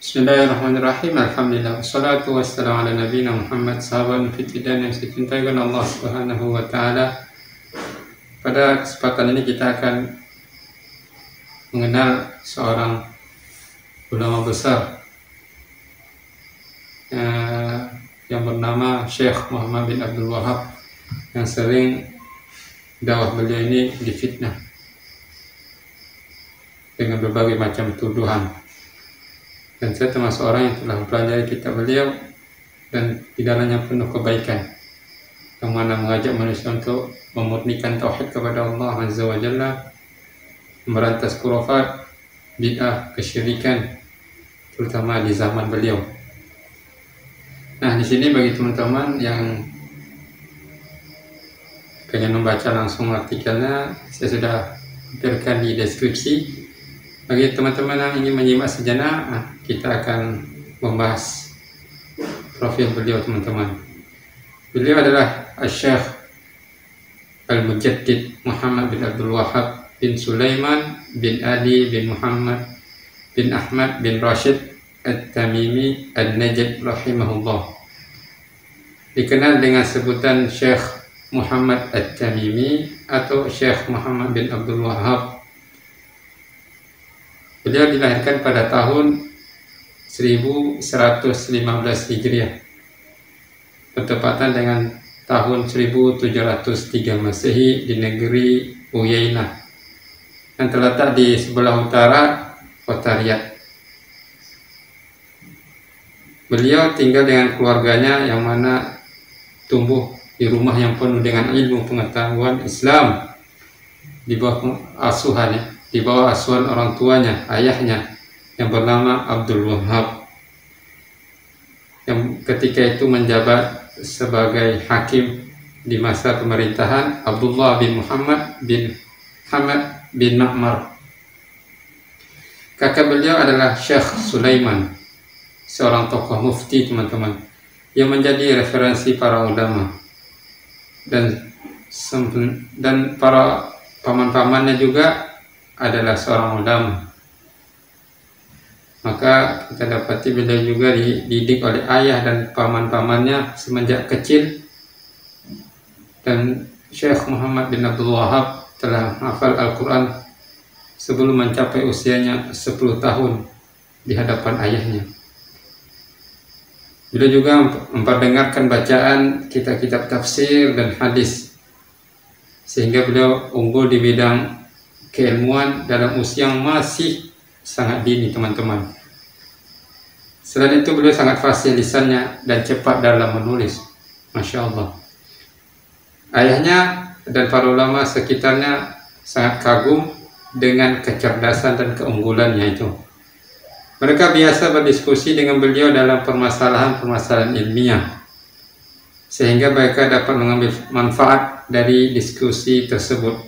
Bismillahirrahmanirrahim. Alhamdulillah. Wassalatu wassalamu ala nabiyina Muhammad, sahabat fitidan yang saya cintai oleh Allah Subhanahu wa taala. Pada kesempatan ini kita akan mengenal seorang ulama besar yang bernama Syekh Muhammad bin Abdul Wahab, yang sering dakwah beliau ini difitnah dengan berbagai macam tuduhan. Dan saya termasuk orang yang telah mempelajari kitab beliau dan di dalamnya penuh kebaikan, yang mana mengajak manusia untuk memurnikan tauhid kepada Allah Azza wa Jalla, memberantas khurafat, bid'ah, kesyirikan, terutama di zaman beliau. Nah, di sini bagi teman-teman yang pengen membaca langsung artikelnya, saya sudah tampilkan di deskripsi. Bagi teman-teman yang ingin menyimak sejenak, kita akan membahas profil beliau, teman-teman. Beliau adalah Syekh Al-Mujaddid Muhammad bin Abdul Wahab bin Sulaiman bin Ali bin Muhammad bin Ahmad bin Rashid At-Tamimi An-Najd rahimahullah. Dikenal dengan sebutan Syekh Muhammad At-Tamimi atau Syekh Muhammad bin Abdul Wahab. Beliau dilahirkan pada tahun 1115 Hijriah, bertepatan dengan tahun 1703 Masehi di negeri Uyainah yang terletak di sebelah utara kota Riyadh. Beliau tinggal dengan keluarganya yang mana tumbuh di rumah yang penuh dengan ilmu pengetahuan Islam di bawah asuhannya, di bawah asuhan orang tuanya, ayahnya yang bernama Abdul Wahab, yang ketika itu menjabat sebagai hakim di masa pemerintahan Abdullah bin Muhammad bin Hamad bin Ma'mar. Kakak beliau adalah Syekh Sulaiman, seorang tokoh mufti, teman-teman, yang menjadi referensi para ulama dan para paman-pamannya juga adalah seorang ulama. Maka kita dapati beliau juga dididik oleh ayah dan paman-pamannya semenjak kecil. Dan Syekh Muhammad bin Abdul Wahab telah hafal Al-Quran sebelum mencapai usianya 10 tahun di hadapan ayahnya. Beliau juga memperdengarkan bacaan kitab-kitab tafsir dan hadis, sehingga beliau unggul di bidang keilmuan dalam usia yang masih sangat dini, teman-teman. Selain itu beliau sangat fasih lisannya dan cepat dalam menulis. Masya Allah. Ayahnya dan para ulama sekitarnya sangat kagum dengan kecerdasan dan keunggulannya itu. Mereka biasa berdiskusi dengan beliau dalam permasalahan-permasalahan ilmiah, sehingga mereka dapat mengambil manfaat dari diskusi tersebut.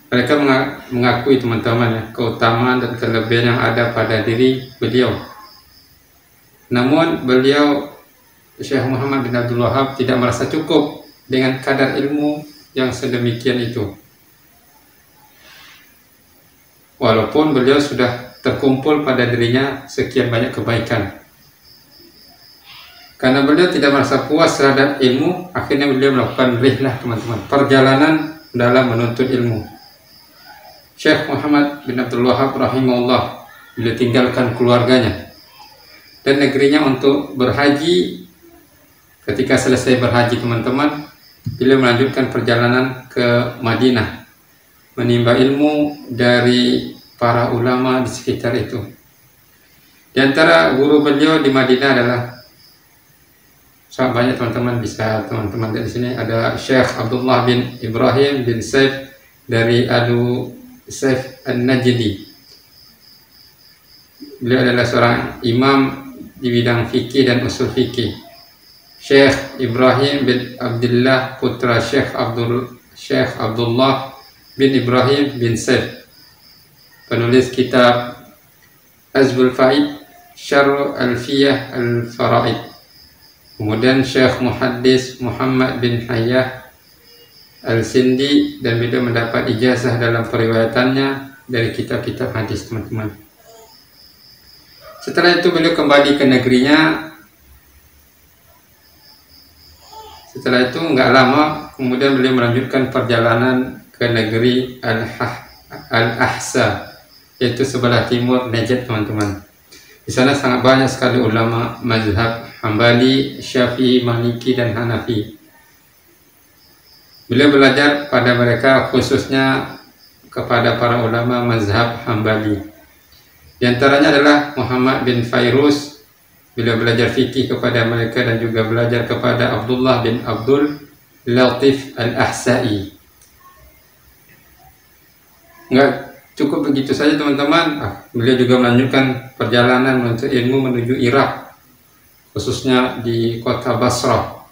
Mereka mengakui, teman-teman, ya, keutamaan dan kelebihan yang ada pada diri beliau. Namun beliau, Syekh Muhammad bin Abdul Wahab, tidak merasa cukup dengan kadar ilmu yang sedemikian itu. Walaupun beliau sudah terkumpul pada dirinya sekian banyak kebaikan. Karena beliau tidak merasa puas terhadap ilmu, akhirnya beliau melakukan rihlah, teman-teman, perjalanan dalam menuntut ilmu. Syekh Muhammad bin Abdul Wahab rahimahullah, beliau tinggalkan keluarganya dan negerinya untuk berhaji. Ketika selesai berhaji, teman-teman, beliau melanjutkan perjalanan ke Madinah, menimba ilmu dari para ulama di sekitar itu. Di antara guru beliau di Madinah adalah sangat banyak, teman-teman. Bisa teman-teman lihat di sini ada Syekh Abdullah bin Ibrahim bin Saif dari Saif An-Najdi. Beliau adalah seorang imam di bidang fikih dan usul fikih. Syekh Ibrahim bin Abdullah putra Syekh Abdullah bin Ibrahim bin Saif, penulis kitab Azbul Faid Syarh Alfiyah Al-Faraid. Kemudian Syekh Muhaddis Muhammad bin Hayyah Al-Sindi, dan beliau mendapat ijazah dalam periwayatannya dari kitab-kitab hadis, teman-teman. Setelah itu beliau kembali ke negerinya. Setelah itu nggak lama kemudian beliau melanjutkan perjalanan ke negeri Al-Ahsa, yaitu sebelah timur Najd, teman-teman. Di sana sangat banyak sekali ulama mazhab Hambali, Syafi'i, Maliki, dan Hanafi. Beliau belajar pada mereka, khususnya kepada para ulama mazhab Hambali. Di antaranya adalah Muhammad bin Fairuz. Beliau belajar fikih kepada mereka dan juga belajar kepada Abdullah bin Abdul Latif Al-Ahsa'i. Enggak cukup begitu saja, teman-teman. Beliau juga melanjutkan perjalanan menuntut ilmu menuju Irak, khususnya di kota Basrah,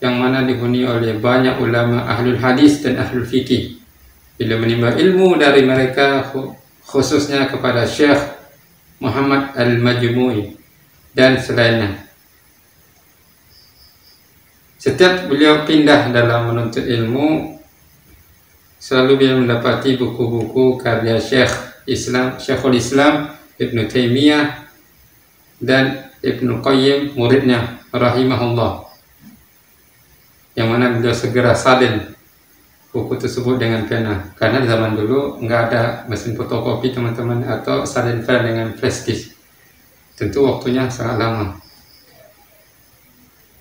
yang mana dihuni oleh banyak ulama ahlul hadis dan ahlul fikih. Beliau menimba ilmu dari mereka, khususnya kepada Syekh Muhammad Al-Majmu'i dan selainnya. Setiap beliau pindah dalam menuntut ilmu, selalu beliau mendapati buku-buku karya Syekhul Islam Ibn Taimiyah dan Ibn Qayyim, muridnya rahimahullah, yang mana beliau segera salin buku tersebut dengan pena, karena zaman dulu nggak ada mesin fotokopi, teman-teman, atau salin file dengan flash disk. Tentu waktunya sangat lama.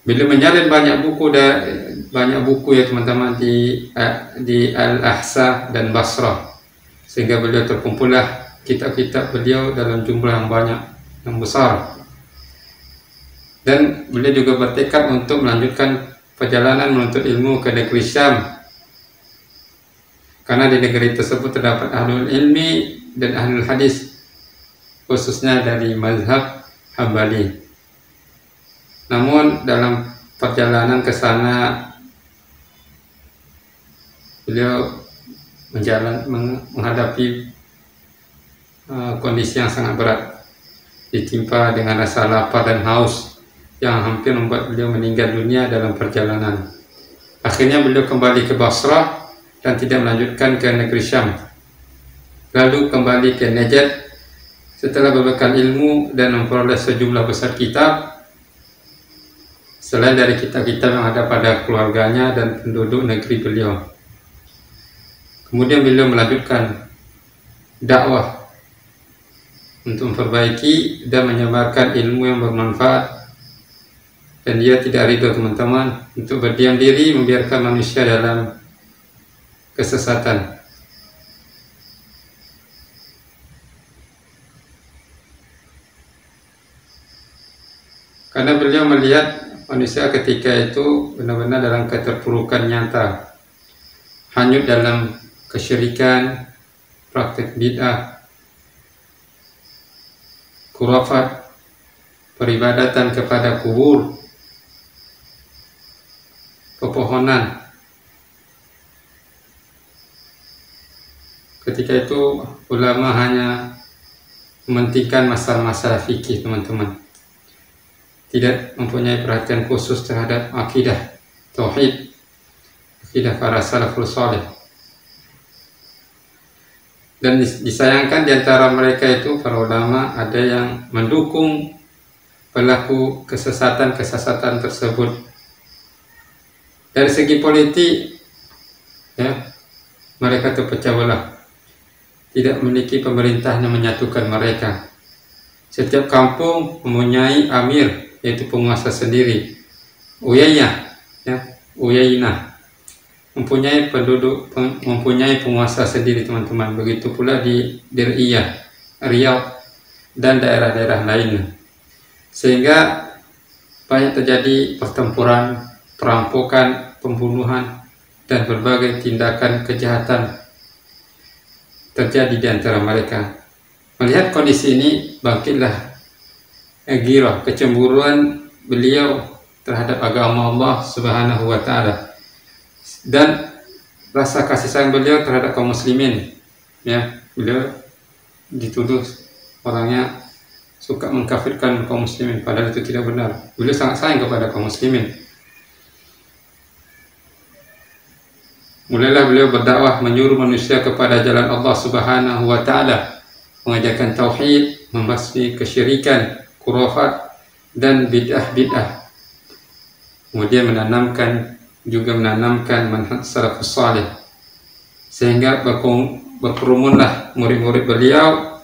Beliau menyalin banyak buku ya, teman-teman, di Al-Ahsa dan Basrah, sehingga beliau terkumpullah kitab-kitab beliau dalam jumlah yang banyak, yang besar. Dan beliau juga bertekad untuk melanjutkan perjalanan menuntut ilmu ke negeri Syam, karena di negeri tersebut terdapat ahlul ilmi dan ahlul hadis, khususnya dari mazhab Hambali. Namun dalam perjalanan ke sana beliau menghadapi kondisi yang sangat berat, ditimpa dengan rasa lapar dan haus yang hampir membuat beliau meninggal dunia dalam perjalanan. Akhirnya beliau kembali ke Basrah dan tidak melanjutkan ke negeri Syam, lalu kembali ke Najd setelah berbekal ilmu dan memperoleh sejumlah besar kitab, selain dari kitab-kitab yang ada pada keluarganya dan penduduk negeri beliau. Kemudian beliau melanjutkan dakwah untuk memperbaiki dan menyebarkan ilmu yang bermanfaat, dan dia tidak ridho, teman-teman, untuk berdiam diri membiarkan manusia dalam kesesatan. Karena beliau melihat manusia ketika itu benar-benar dalam keterpurukan nyata, hanyut dalam kesyirikan, praktik bid'ah, khurafat, peribadatan kepada kubur, pepohonan. Ketika itu ulama hanya mementingkan masalah-masalah fikih, teman-teman, tidak mempunyai perhatian khusus terhadap akidah tauhid, akidah para salafus saleh. Dan disayangkan di antara mereka itu, para ulama, ada yang mendukung pelaku kesesatan tersebut. Dari segi politik, ya, mereka terpecah belah, tidak memiliki pemerintah yang menyatukan mereka. Setiap kampung mempunyai amir, yaitu penguasa sendiri. Uyainah mempunyai penguasa sendiri, teman-teman. Begitu pula di Diriyah, Riau, dan daerah-daerah lainnya. Sehingga banyak terjadi pertempuran, perampokan, pembunuhan, dan berbagai tindakan kejahatan terjadi di antara mereka. Melihat kondisi ini, bangkitlah girah, kecemburuan beliau terhadap agama Allah Subhanahu wa Ta'ala, dan rasa kasih sayang beliau terhadap kaum muslimin. Ya, beliau dituduh orangnya suka mengkafirkan kaum muslimin, padahal itu tidak benar. Beliau sangat sayang kepada kaum muslimin. Mulailah beliau berdakwah, menyuruh manusia kepada jalan Allah Subhanahu wa Ta'ala, mengajarkan tauhid, membasmi kesyirikan, khurafat dan bid'ah-bid'ah. Kemudian menanamkan manhaj salafus salih, sehingga berkerumunlah murid-murid beliau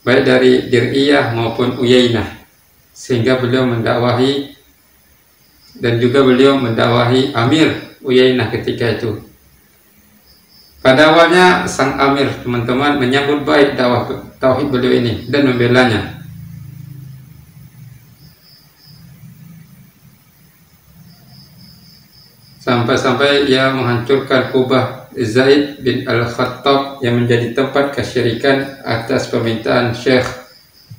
baik dari Dir'iyah maupun Uyainah, sehingga beliau mendakwahi dan juga beliau mendakwahi Amir Uyainah ketika itu. Pada awalnya sang Amir, teman-teman, menyambut baik dakwah tauhid beliau ini dan membelanya. Sampai-sampai ia menghancurkan kubah Zaid bin Al-Khattab yang menjadi tempat kesyirikan atas permintaan Syekh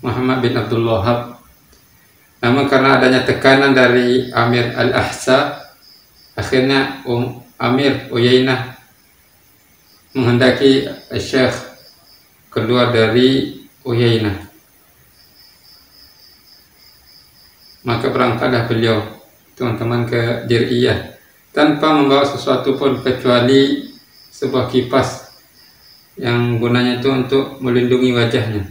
Muhammad bin Abdul Wahhab. Namun karena adanya tekanan dari Amir Al-Ahsa, akhirnya Amir Uyainah menghendaki Syekh keluar dari Uyainah. Maka berangkatlah beliau, teman-teman, ke Dir'iyah tanpa membawa sesuatu pun kecuali sebuah kipas yang gunanya itu untuk melindungi wajahnya,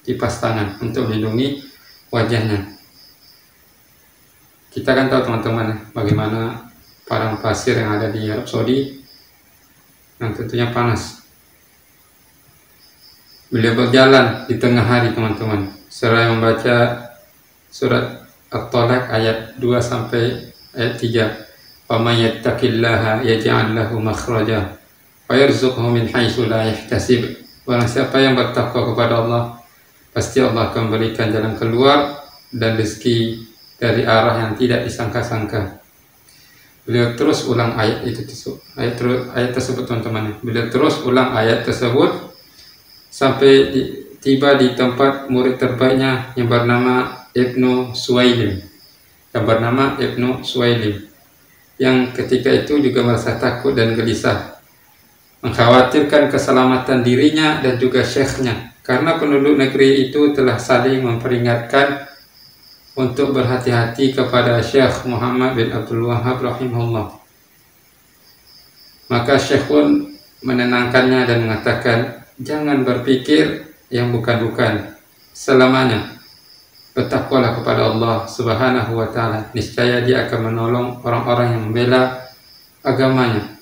kipas tangan untuk melindungi wajahnya. Kita kan tahu, teman-teman, bagaimana padang pasir yang ada di Arab Saudi yang tentunya panas. Beliau berjalan di tengah hari, teman-teman, seraya membaca surat At-Talaq ayat 2 sampai ayat 3. وَمَنْ يَتَّقِ اللَّهَ يَجْعَلْ لَهُ مَخْرَجًا وَيَرْزُقْهُ مِنْ حَيْثُ لَا يَحْتَسِبُ. Barang siapa yang bertakwa kepada Allah, pasti Allah akan berikan jalan keluar dan rezeki dari arah yang tidak disangka-sangka. Beliau terus ulang ayat tersebut, teman-teman. Beliau terus ulang ayat tersebut sampai tiba di tempat murid terbaiknya yang bernama Ibnu Suwailim. Yang ketika itu juga merasa takut dan gelisah, mengkhawatirkan keselamatan dirinya dan juga syekhnya, karena penduduk negeri itu telah saling memperingatkan untuk berhati-hati kepada Syekh Muhammad bin Abdul Wahhab rahimahullah. Maka Syekh pun menenangkannya dan mengatakan, jangan berpikir yang bukan-bukan selamanya. Bertakwalah kepada Allah Subhanahu wa Ta'ala. Niscaya Dia akan menolong orang-orang yang membela agamanya.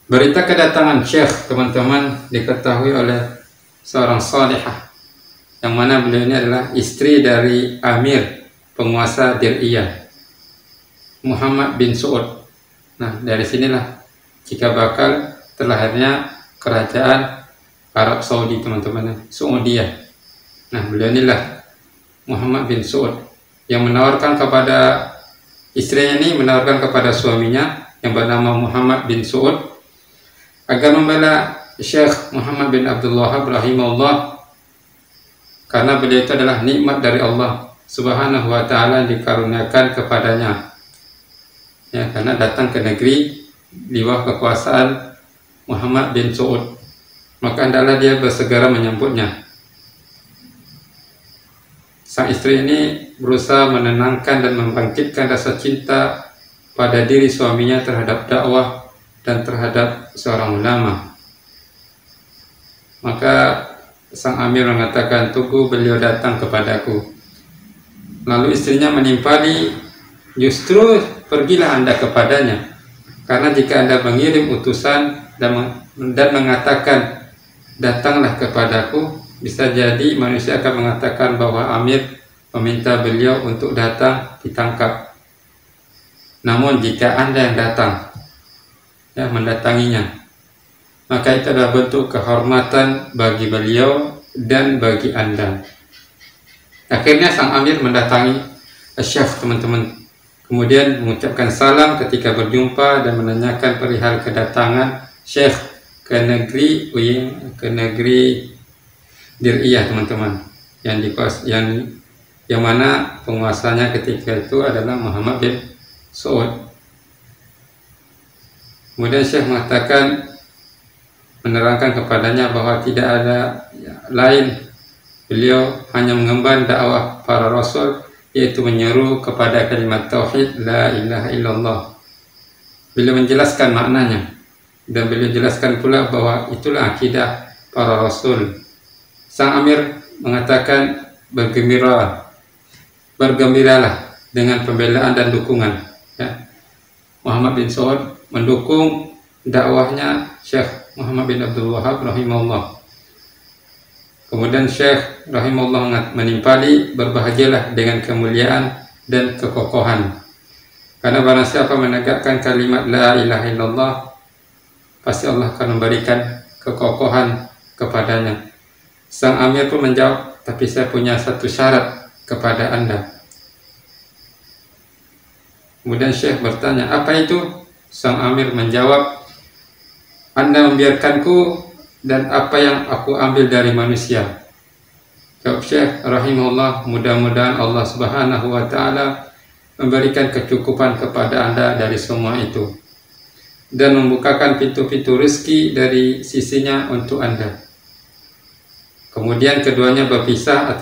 Berita kedatangan Syekh, teman-teman, diketahui oleh seorang salihah, yang mana beliau ini adalah istri dari Amir, penguasa Dir'iyah, Muhammad bin Su'ud. Nah, dari sinilah jika bakal terlahirnya kerajaan Arab Saudi, teman-teman, Saudiyah. Nah, beliau inilah Muhammad bin Su'ud yang menawarkan kepada istrinya ini, menawarkan kepada suaminya yang bernama Muhammad bin Su'ud agar membela Syekh Muhammad bin Abdul Wahhab rahimahullah, karena beliau itu adalah nikmat dari Allah Subhanahu wa Ta'ala yang dikaruniakan kepadanya, ya, karena datang ke negeri di bawah kekuasaan Muhammad bin Su'ud, maka hendaklah dia bersegera menyambutnya. Sang istri ini berusaha menenangkan dan membangkitkan rasa cinta pada diri suaminya terhadap dakwah dan terhadap seorang ulama. Maka sang Amir mengatakan, tunggu beliau datang kepadaku. Lalu istrinya menimpali, justru pergilah Anda kepadanya, karena jika Anda mengirim utusan dan mengatakan datanglah kepadaku, bisa jadi manusia akan mengatakan bahwa Amir meminta beliau untuk datang ditangkap. Namun jika Anda yang datang, ya, mendatanginya, maka itu adalah bentuk kehormatan bagi beliau dan bagi Anda. Akhirnya sang Amir mendatangi Syekh, teman-teman, kemudian mengucapkan salam ketika berjumpa dan menanyakan perihal kedatangan Syekh ke negeri Dir'iyah, teman-teman, yang mana penguasanya ketika itu adalah Muhammad bin Su'ud. Kemudian Syekh mengatakan, menerangkan kepadanya bahwa tidak ada lain, beliau hanya mengemban dakwah para rasul, yaitu menyeru kepada kalimat tauhid la ilaha illallah. Beliau menjelaskan maknanya, dan beliau jelaskan pula bahwa itulah akidah para rasul, Sang Amir mengatakan, bergembiralah dengan pembelaan dan dukungan. Ya. Muhammad bin Saud mendukung dakwahnya Syekh Muhammad bin Abdul Wahab rahimahullah. Kemudian Syekh rahimahullah menimpali, berbahagialah dengan kemuliaan dan kekokohan. Karena barang siapa menegakkan kalimat la ilaha illallah, pasti Allah akan memberikan kekokohan kepadanya. Sang Amir pun menjawab, tapi saya punya satu syarat kepada Anda. Kemudian Syekh bertanya, apa itu? Sang Amir menjawab, Anda membiarkanku dan apa yang aku ambil dari manusia. Jawab Syekh rahimahullah, mudah-mudahan Allah subhanahu wa ta'ala memberikan kecukupan kepada Anda dari semua itu dan membukakan pintu-pintu rezeki dari sisinya untuk Anda. Kemudian keduanya berpisah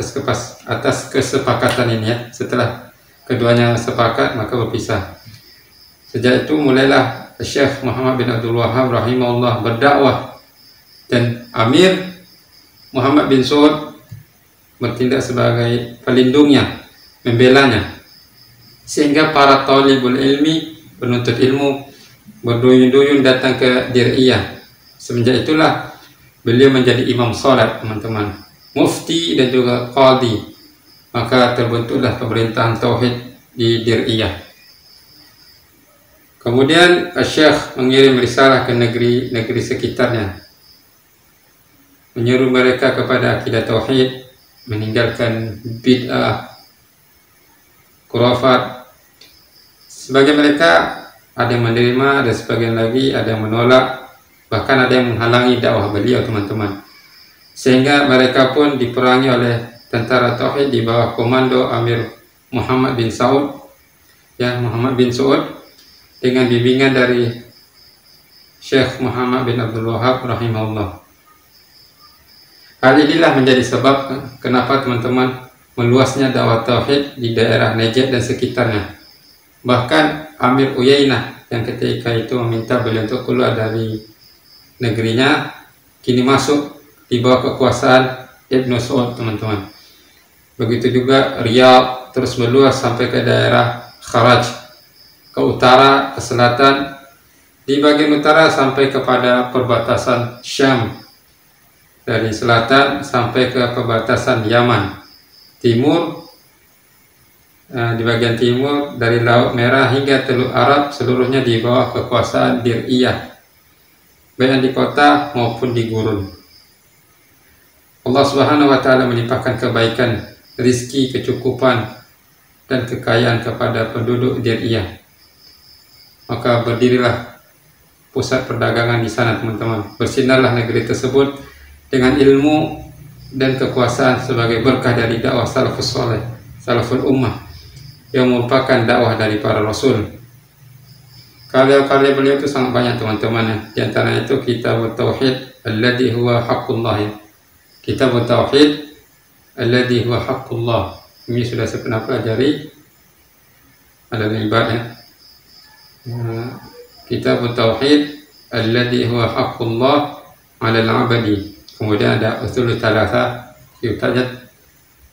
atas kesepakatan ini ya. Setelah keduanya sepakat maka berpisah. Sejak itu mulailah Syekh Muhammad bin Abdul Wahab rahimahullah berdakwah, dan Amir Muhammad bin Saud bertindak sebagai pelindungnya, membelanya, sehingga para talibul ilmi, penuntut ilmu, berduyun-duyun datang ke Dir'iyah. Semenjak itulah beliau menjadi imam salat, teman-teman, mufti dan juga qadhi. Maka terbentuklah pemerintahan tauhid di Dir'iyah. Kemudian Syekh mengirim risalah ke negeri-negeri sekitarnya, menyuruh mereka kepada akidah tauhid, meninggalkan bid'ah, khurafat. Sebagian mereka ada yang menerima dan sebagian lagi ada yang menolak, bahkan ada yang menghalangi dakwah beliau, teman-teman. Sehingga mereka pun diperangi oleh tentara tauhid di bawah komando Amir Muhammad bin Saud, ya, Muhammad bin Saud, dengan bimbingan dari Syekh Muhammad bin Abdul Wahab rahimahullah. Hal inilah menjadi sebab kenapa, teman-teman, meluasnya dakwah tauhid di daerah Najd dan sekitarnya. Bahkan Amir Uyainah yang ketika itu meminta beliau untuk keluar dari negerinya, kini masuk di bawah kekuasaan Ibnu Saud, teman-teman. Begitu juga Riyadh terus meluas sampai ke daerah Kharaj, ke utara, ke selatan, di bagian utara sampai kepada perbatasan Syam, dari selatan sampai ke perbatasan Yaman, timur, di bagian timur dari Laut Merah hingga Teluk Arab, seluruhnya di bawah kekuasaan Dir'iyah, baik di kota maupun di gurun. Allah Subhanahu wa ta'ala melimpahkan kebaikan, rizki, kecukupan, dan kekayaan kepada penduduk Dir'iyah. Maka berdirilah pusat perdagangan di sana, teman-teman. Bersinarlah negeri tersebut dengan ilmu dan kekuasaan sebagai berkah dari dakwah salafus saleh, salaful ummah, yang merupakan dakwah dari para rasul. Karya-karya beliau itu sangat banyak, teman-teman. Di antara itu Kitab Tauhid alladzi huwa haqqullah. Kitab Tauhid alladzi huwa haqqullah. Ini sudah saya pernah pelajari, ada ibadahnya. Kitab Tauhid alladzi huwa haqqullah 'ala al-'abdi. Kemudian ada Ushul Thalatha, kitabnya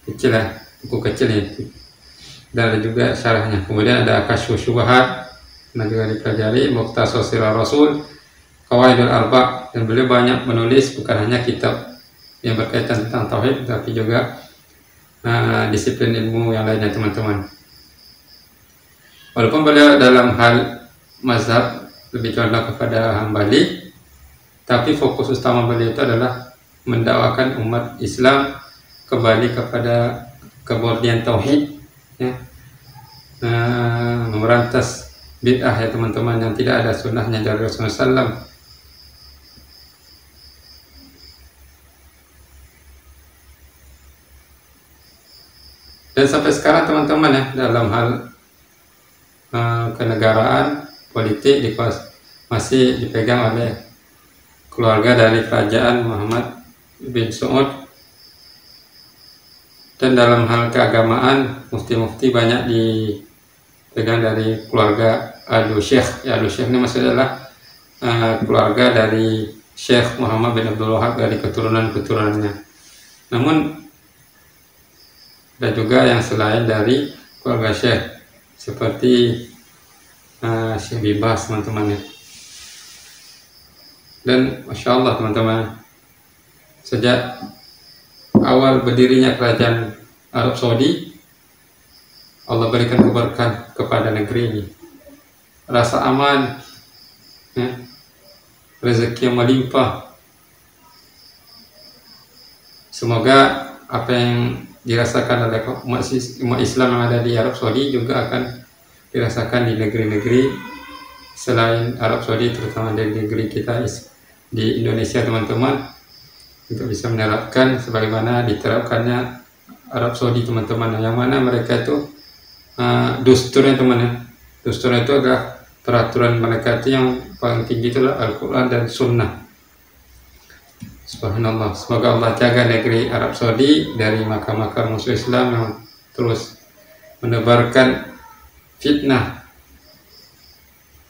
kecil lah, buku kecil itu. Dan ada juga syarahnya. Kemudian ada Kasyfus Syubhat, nah juga dipelajari, Mukhtasar Sirah Rasul, Qawaidul Arba', dan beliau banyak menulis bukan hanya kitab yang berkaitan tentang tauhid, tapi juga disiplin ilmu yang lainnya, teman-teman. Walaupun beliau dalam hal mazhab lebih condong kepada Hambali, tapi fokus utama beliau itu adalah mendakwakan umat Islam kembali kepada kemurnian tauhid, ya. Memerantas bid'ah, ya teman-teman, yang tidak ada sunnahnya dari Rasulullah SAW. Dan sampai sekarang, teman-teman, ya, dalam hal kenegaraan, politik masih dipegang oleh keluarga dari kerajaan Muhammad bin Saud. Dan dalam hal keagamaan, mufti-mufti banyak dipegang dari keluarga Al-Syekh. Ya, Al-Syekh ini maksudnya adalah keluarga dari Syekh Muhammad bin Abdul Wahab, dari keturunan-keturunannya. Namun ada juga yang selain dari keluarga Syekh, seperti Syekh Bibas teman-teman ya. Dan Masya Allah teman-teman, sejak awal berdirinya kerajaan Arab Saudi, Allah berikan keberkahan kepada negeri ini, rasa aman ya, rezeki yang melimpah. Semoga apa yang dirasakan oleh umat Islam yang ada di Arab Saudi juga akan dirasakan di negeri-negeri selain Arab Saudi, terutama di negeri kita di Indonesia teman-teman, untuk bisa menerapkan sebagaimana diterapkannya Arab Saudi teman-teman, yang mana mereka itu dusturnya teman-teman, dusturnya itu adalah peraturan mereka itu yang paling tinggi itulah Al-Quran dan Sunnah. Subhanallah, semoga Allah jaga negeri Arab Saudi dari makar-makar musuh Islam yang terus menebarkan fitnah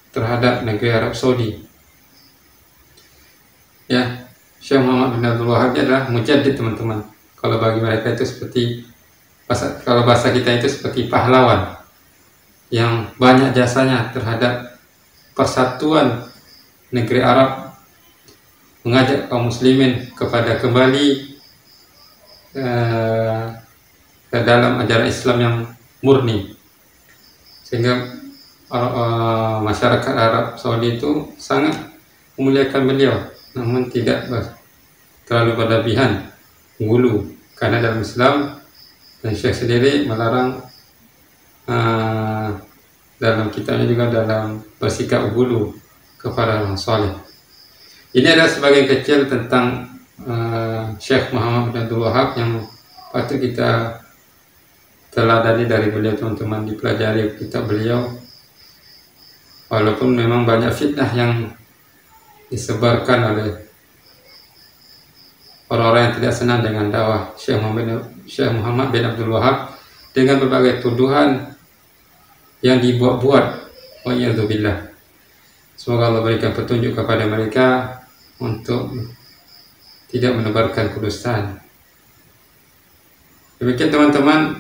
terhadap negeri Arab Saudi. Ya, Syekh Muhammad bin Abdul Wahab adalah mujaddid teman-teman. Kalau bagi mereka itu seperti, kalau bahasa kita itu seperti pahlawan yang banyak jasanya terhadap persatuan negeri Arab, mengajak kaum muslimin kepada kembali ke dalam ajaran Islam yang murni, sehingga masyarakat Arab Saudi itu sangat memuliakan beliau, namun tidak terlalu berlebihan gulu, karena dalam Islam dan Syekh sendiri melarang dalam kitabnya juga dalam bersikap gulu kepada orang soleh. Ini adalah sebagian kecil tentang Syekh Muhammad bin Abdul Wahab yang patut kita teladani dari beliau teman-teman, dipelajari kitab beliau. Walaupun memang banyak fitnah yang disebarkan oleh orang-orang yang tidak senang dengan dakwah Syekh Muhammad bin Abdul Wahab, dengan berbagai tuduhan yang dibuat-buat. Wa'iyadzubillah. Semoga Allah berikan petunjuk kepada mereka untuk tidak menebarkan kedustaan. Demikian teman-teman,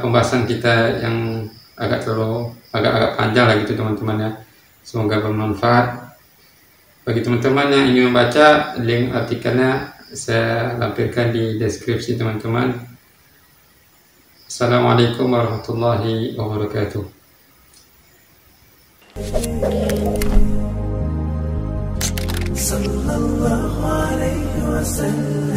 pembahasan kita yang agak panjang lagi itu teman-teman ya. Semoga bermanfaat bagi teman-teman yang ingin membaca. Link artikelnya saya lampirkan di deskripsi teman-teman. Assalamualaikum warahmatullahi wabarakatuh. Sallallahu alaihi wasallam.